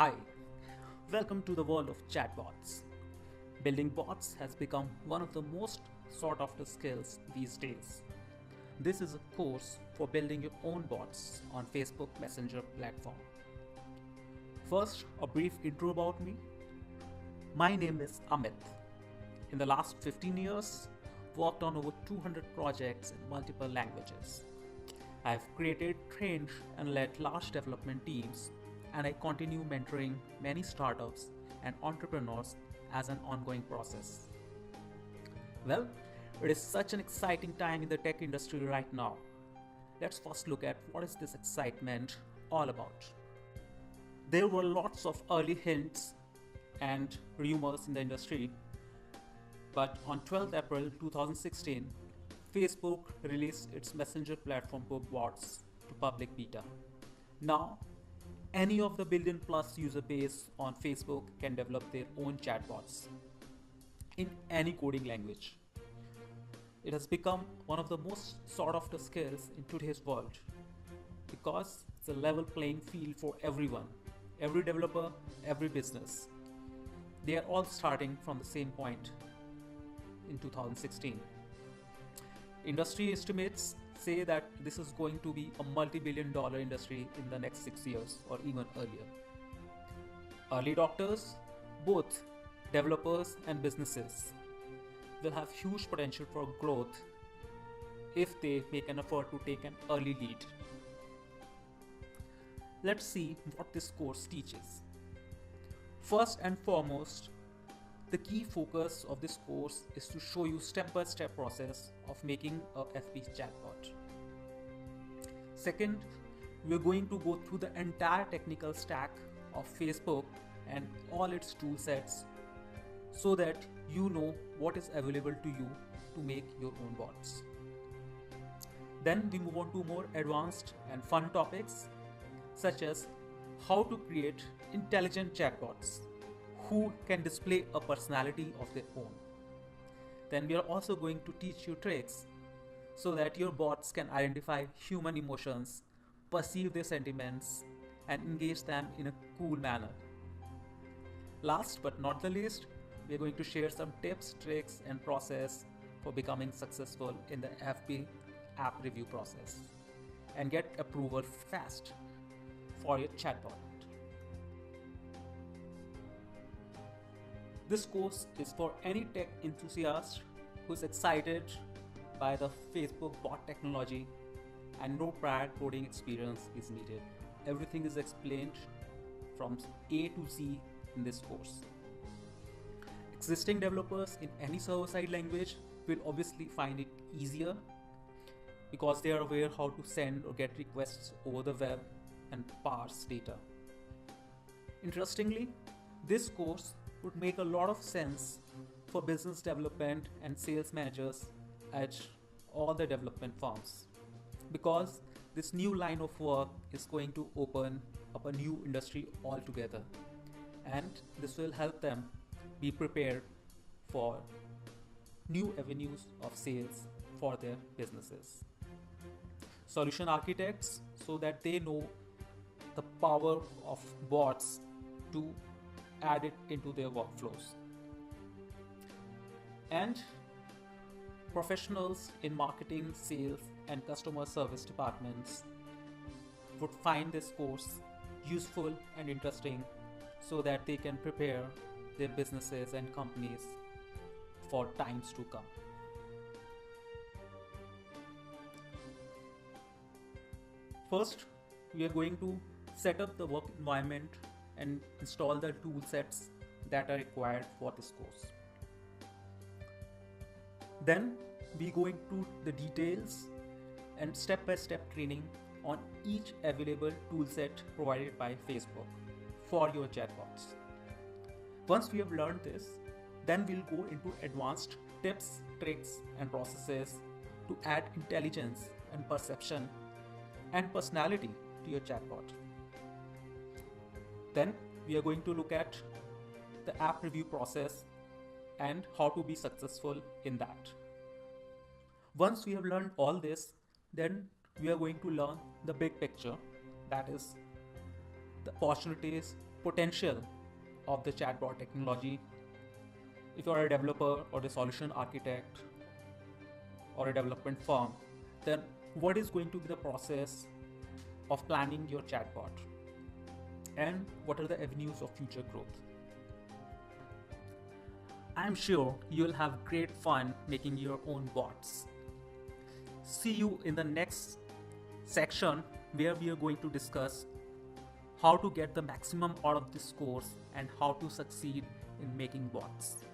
Hi, welcome to the world of chatbots. Building bots has become one of the most sought after skills these days. This is a course for building your own bots on Facebook Messenger platform. First, a brief intro about me. My name is Amit. In the last 15 years, worked on over 200 projects in multiple languages. I've created, trained, and led large development teams, and I continue mentoring many startups and entrepreneurs as an ongoing process. Well, it is such an exciting time in the tech industry right now. Let's first look at what is this excitement all about. There were lots of early hints and rumors in the industry, but on 12th April 2016, Facebook released its messenger platform for bots to public beta. Now, any of the billion plus user base on Facebook can develop their own chatbots in any coding language. It has become one of the most sought after skills in today's world because it's a level playing field for everyone, every developer, every business. They are all starting from the same point in 2016. Industry estimates say that this is going to be a multi-billion dollar industry in the next 6 years or even earlier. Early adopters, both developers and businesses, will have huge potential for growth if they make an effort to take an early lead. Let's see what this course teaches. First and foremost, the key focus of this course is to show you step-by-step process of making a FB chatbot. Second, we're going to go through the entire technical stack of Facebook and all its tool sets so that you know what is available to you to make your own bots. Then we move on to more advanced and fun topics such as how to create intelligent chatbots who can display a personality of their own. Then we are also going to teach you tricks so that your bots can identify human emotions, perceive their sentiments, and engage them in a cool manner. Last but not the least, we are going to share some tips, tricks, and process for becoming successful in the FB app review process and get approval fast for your chatbot. This course is for any tech enthusiast who is excited by the Facebook bot technology and no prior coding experience is needed. Everything is explained from A to Z in this course. Existing developers in any server-side language will obviously find it easier because they are aware how to send or get requests over the web and parse data. Interestingly, this course would make a lot of sense for business development and sales managers at all the development firms because this new line of work is going to open up a new industry altogether, and this will help them be prepared for new avenues of sales for their businesses. Solution architects, so that they know the power of bots to add it into their workflows. And professionals in marketing, sales, and customer service departments would find this course useful and interesting so that they can prepare their businesses and companies for times to come. First, we are going to set up the work environment and install the tool sets that are required for this course. Then we go into the details and step-by-step training on each available toolset provided by Facebook for your chatbots. Once we have learned this, then we'll go into advanced tips, tricks, and processes to add intelligence and perception and personality to your chatbot. Then we are going to look at the app review process and how to be successful in that. Once we have learned all this, then we are going to learn the big picture, that is the opportunities potential of the chatbot technology. If you are a developer or a solution architect or a development firm, then what is going to be the process of planning your chatbot, and what are the avenues of future growth? I'm sure you'll have great fun making your own bots. See you in the next section where we are going to discuss how to get the maximum out of this course and how to succeed in making bots.